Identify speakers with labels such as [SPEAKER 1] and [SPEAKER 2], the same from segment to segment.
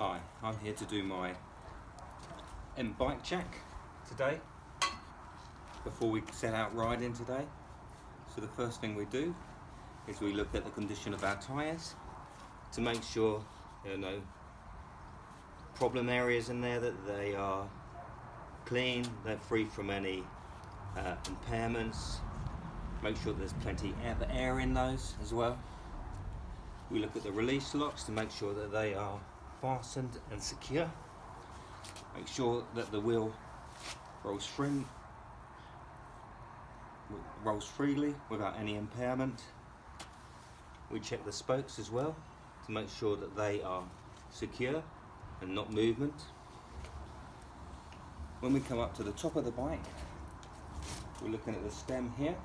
[SPEAKER 1] Hi, I'm here to do my bike check today before we set out riding today. So the first thing we do is we look at the condition of our tyres to make sure there are no problem areas in there, that they are clean, they're free from any impairments. Make sure there's plenty of air in those as well. We look at the release locks to make sure that they are fastened and secure. Make sure that the wheel rolls freely without any impairment. We check the spokes as well to make sure that they are secure and not movement. When we come up to the top of the bike, we're looking at the stem here.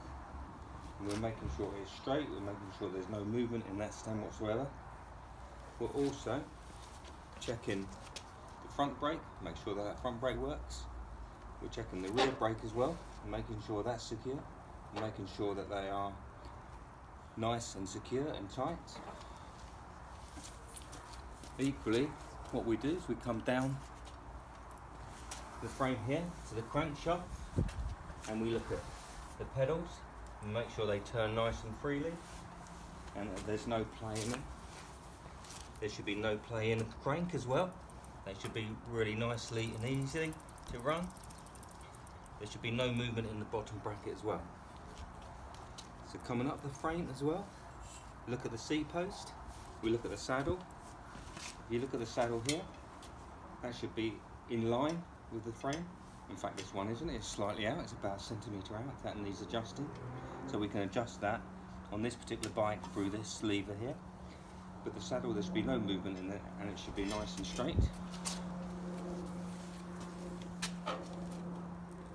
[SPEAKER 1] And we're making sure it's straight, we're making sure there's no movement in that stem whatsoever. We're also checking the front brake, make sure that front brake works. We're checking the rear brake as well, and making sure that's secure, and making sure that they are nice and secure and tight. Equally, what we do is we come down the frame here to the crankshaft, and we look at the pedals and make sure they turn nice and freely and that there's no play in them. There should be no play in the crank as well. They should be really nicely and easy to run. There should be no movement in the bottom bracket as well. So coming up the frame as well, look at the seat post, we look at the saddle. If you look at the saddle here, that should be in line with the frame. In fact, this one isn't, it's slightly out, it's about a centimetre out. That needs adjusting. So we can adjust that on this particular bike through this lever here. But the saddle, there should be no movement in it, and it should be nice and straight.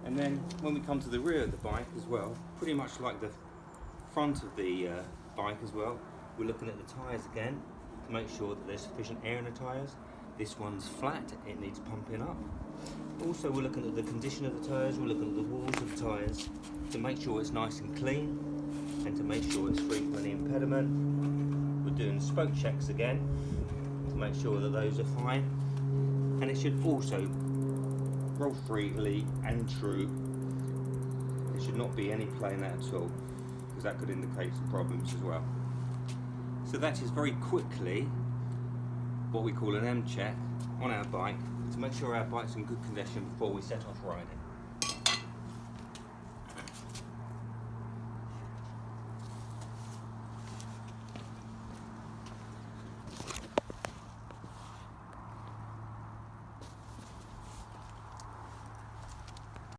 [SPEAKER 1] And then when we come to the rear of the bike as well, pretty much like the front of the bike as well, we're looking at the tyres again to make sure that there's sufficient air in the tyres. This one's flat, it needs pumping up. Also, we're looking at the condition of the tyres, we're looking at the walls of the tyres to make sure it's nice and clean and to make sure it's free from any impediment. We're doing spoke checks again to make sure that those are fine, and it should also roll freely and true. There should not be any play in that at all, because that could indicate some problems as well. So that is very quickly what we call an M check on our bike to make sure our bike's in good condition before we set off riding.